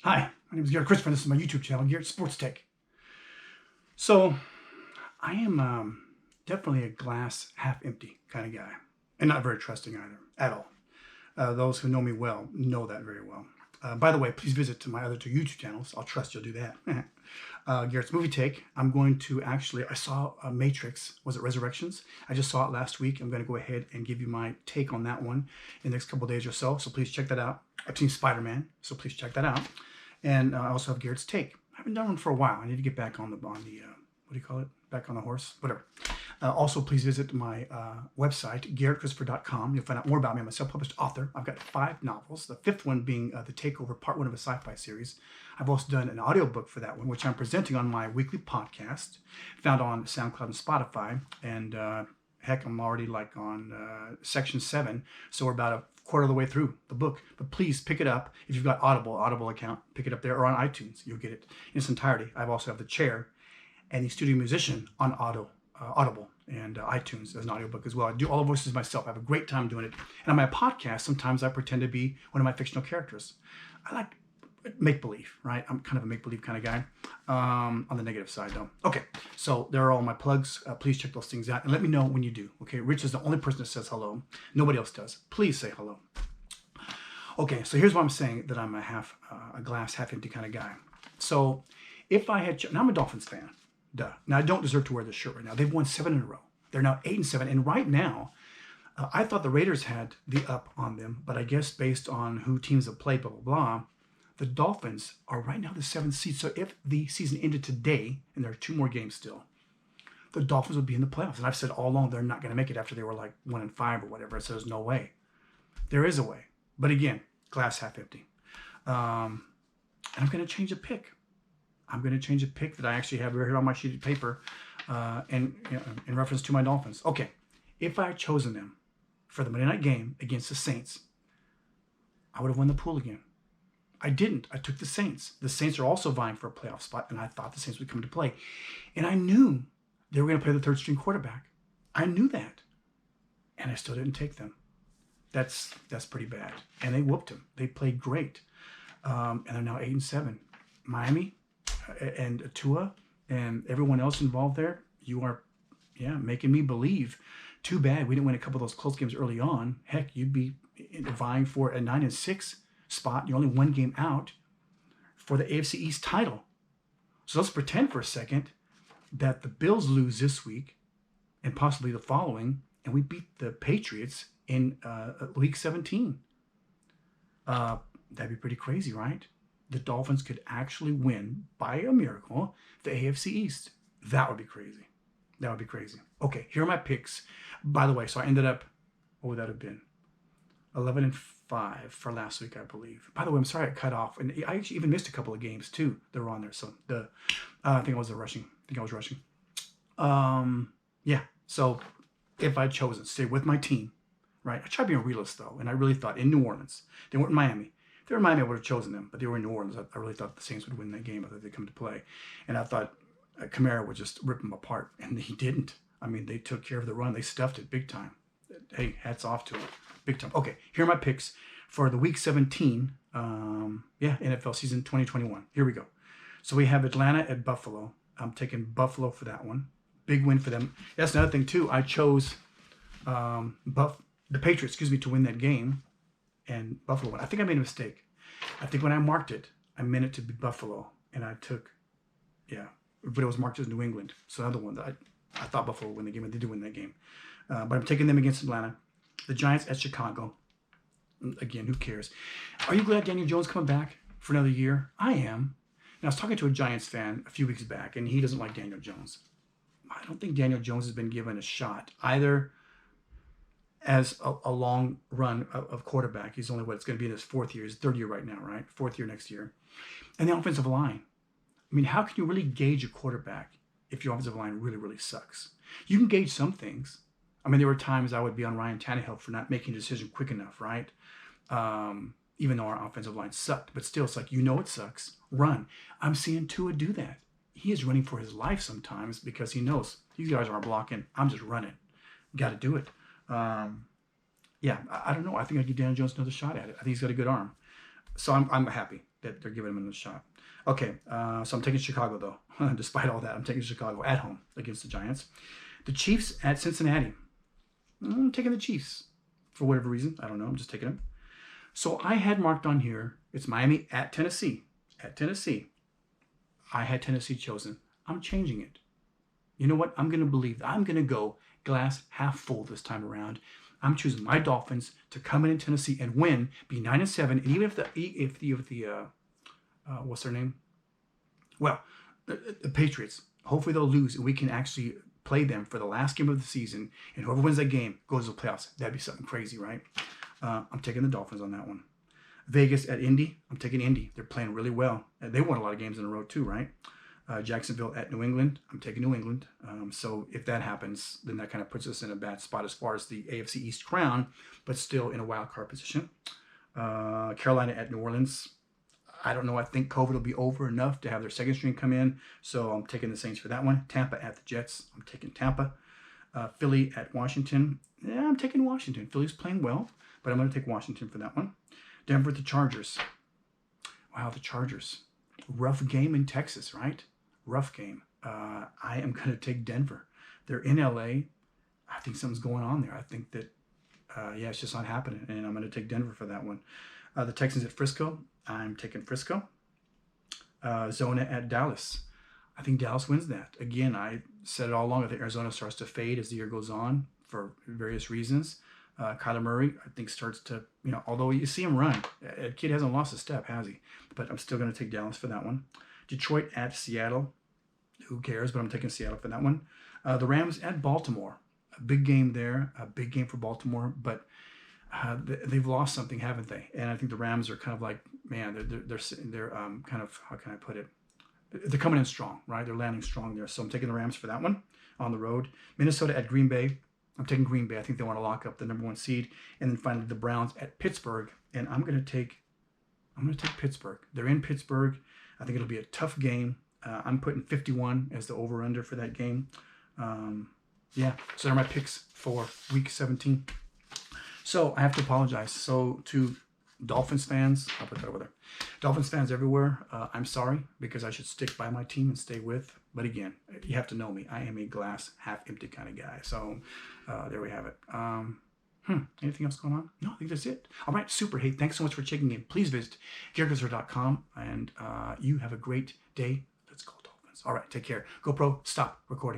Hi, my name is Garrett Christopher. This is my YouTube channel, Garrett Sports Tech. So, I am definitely a glass half empty kind of guy, and not very trusting either, at all. Those who know me well know that very well. By the way, please visit my other two YouTube channels. I'll trust you'll do that. Garrett's Movie Take. I'm going to actually, I saw Matrix, was it Resurrections? I just saw it last week. I'm going to go ahead and give you my take on that one in the next couple of days or so. So please check that out. I've seen Spider-Man, so please check that out. And I also have Garrett's Take. I haven't done one for a while. I need to get back on the what do you call it? Back on the horse? Whatever. Also, please visit my website, GarrettChristopher.com. You'll find out more about me. I'm a self-published author. I've got 5 novels, the 5th one being The Takeover, part 1 of a sci-fi series. I've also done an audiobook for that one, which I'm presenting on my weekly podcast, found on Soundcloud and Spotify. And heck, I'm already like on section 7, so we're about a quarter of the way through the book. But please pick it up. If you've got Audible account, pick it up there, or on iTunes. You'll get it in its entirety. I also have The Chair and The Studio Musician on Audible and iTunes as an audiobook as well. I do all the voices myself. I have a great time doing it. And on my podcast, sometimes I pretend to be one of my fictional characters. I like make-believe, right? I'm kind of a make-believe kind of guy. On the negative side, though. Okay, so there are all my plugs. Please check those things out and let me know when you do. Okay, Rich is the only person that says hello. Nobody else does. Please say hello. Okay, so here's why I'm saying that I'm a glass half empty kind of guy. So if I had, now I'm a Dolphins fan. Duh. Now, I don't deserve to wear this shirt right now. They've won 7 in a row. They're now 8-7. And right now, I thought the Raiders had the up on them, but I guess based on who teams have played, blah, blah, blah, the Dolphins are right now the 7th seed. So if the season ended today, and there are 2 more games still, the Dolphins would be in the playoffs. And I've said all along they're not going to make it after they were like 1-5 or whatever. So there's no way. There is a way. But again, glass half empty. And I'm going to change a pick. I'm going to change a pick that I actually have right here on my sheet of paper in reference to my Dolphins. Okay, if I had chosen them for the Monday night game against the Saints, I would have won the pool again. I didn't. I took the Saints. The Saints are also vying for a playoff spot, and I thought the Saints would come to play. And I knew they were going to play the third-string quarterback. I knew that, and I still didn't take them. That's pretty bad. And they whooped them. They played great, and they're now 8-7. Miami and Tua and everyone else involved there, you are, making me believe. Too bad we didn't win a couple of those close games early on. Heck, you'd be vying for a 9-6 spot. You're only 1 game out for the AFC East title. So let's pretend for a second that the Bills lose this week and possibly the following, and we beat the Patriots in Week 17. That'd be pretty crazy, right? The Dolphins could actually win, by a miracle, the AFC East. That would be crazy. That would be crazy. Okay, here are my picks. By the way, so I ended up, what would that have been? 11-5 for last week, I believe. By the way, I'm sorry I cut off. And I actually even missed a couple of games, too, that were on there. So I think I was rushing. Yeah, so if I'd chosen to stay with my team, right? I tried being a realist, though, and I really thought in New Orleans. They weren't in Miami. If they were in Miami, I would have chosen them, but they were in New Orleans. I really thought the Saints would win that game. I thought they'd come to play. And I thought Kamara would just rip them apart, and he didn't. I mean, they took care of the run. They stuffed it big time. Hey, hats off to them. Big time. Okay, here are my picks for the Week 17, NFL season 2021. Here we go. So we have Atlanta at Buffalo. I'm taking Buffalo for that one. Big win for them. That's another thing, too. I chose the Patriots, to win that game. And Buffalo won. I think I made a mistake. I think when I marked it, I meant it to be Buffalo. And I took, but it was marked as New England. So another one that I thought Buffalo would win the game, and they did win that game. But I'm taking them against Atlanta. The Giants at Chicago. Again, who cares? Are you glad Daniel Jones coming back for another year? I am. And I was talking to a Giants fan a few weeks back, and he doesn't like Daniel Jones. I don't think Daniel Jones has been given a shot either as a long run of quarterback. He's only it's going to be in his 4th year, his 3rd year right now, right? 4th year next year. And the offensive line. I mean, how can you really gauge a quarterback if your offensive line really, really sucks? You can gauge some things. I mean, there were times I would be on Ryan Tannehill for not making a decision quick enough, right? Even though our offensive line sucked. But still, it's like, it sucks. Run. I'm seeing Tua do that. He is running for his life sometimes because he knows these guys aren't blocking. I'm just running. Got to do it. I don't know. I think I'd give Daniel Jones another shot at it. I think he's got a good arm. So I'm happy. that they're giving them a shot. Okay, so I'm taking Chicago, though. Despite all that, I'm taking Chicago at home against the Giants. The Chiefs at Cincinnati. I'm taking the Chiefs for whatever reason. I don't know. I'm just taking them. So I had marked on here, it's Miami at Tennessee. At Tennessee. I had Tennessee chosen. I'm changing it. You know what? I'm going to believe. I'm going to go glass half full this time around. I'm choosing my Dolphins to come in Tennessee and win, be 9-7, and even if the what's their name? Well, the Patriots. Hopefully they'll lose, and we can actually play them for the last game of the season. And whoever wins that game goes to the playoffs. That'd be something crazy, right? I'm taking the Dolphins on that one. Vegas at Indy. I'm taking Indy. They're playing really well. They won a lot of games in a row too, right? Jacksonville at New England. I'm taking New England. So if that happens, then that kind of puts us in a bad spot as far as the AFC East crown, but still in a wild card position. Carolina at New Orleans. I don't know. I think COVID will be over enough to have their second string come in. So I'm taking the Saints for that one. Tampa at the Jets. I'm taking Tampa. Philly at Washington. Yeah, I'm taking Washington. Philly's playing well, but I'm going to take Washington for that one. Denver at the Chargers. Wow, the Chargers. Rough game in Texas, right? Rough game. I am going to take Denver. They're in LA. I think something's going on there. I think that, it's just not happening. And I'm going to take Denver for that one. The Texans at Frisco. I'm taking Frisco. Zona at Dallas. I think Dallas wins that. Again, I said it all along. I think Arizona starts to fade as the year goes on for various reasons. Kyler Murray, I think, starts to, although you see him run, the kid hasn't lost a step, has he? But I'm still going to take Dallas for that one. Detroit at Seattle. Who cares? But I'm taking Seattle for that one. The Rams at Baltimore. A big game there. A big game for Baltimore. But they've lost something, haven't they? And I think the Rams are kind of like, man, they're kind of, how can I put it? They're coming in strong, right? They're landing strong there. So I'm taking the Rams for that one on the road. Minnesota at Green Bay. I'm taking Green Bay. I think they want to lock up the number 1 seed. And then finally the Browns at Pittsburgh. And I'm going to take Pittsburgh. They're in Pittsburgh. I think it'll be a tough game. I'm putting 51 as the over-under for that game. So they're my picks for Week 17. So I have to apologize. So to Dolphins fans, I'll put that over there. Dolphins fans everywhere, I'm sorry, because I should stick by my team and stay with. But again, you have to know me. I am a glass half empty kind of guy. So there we have it. Anything else going on? No, I think that's it. All right, super. Hey, thanks so much for checking in. Please visit GaretGuzzler.com, and you have a great day. Let's go Dolphins. All right, take care. GoPro, stop recording.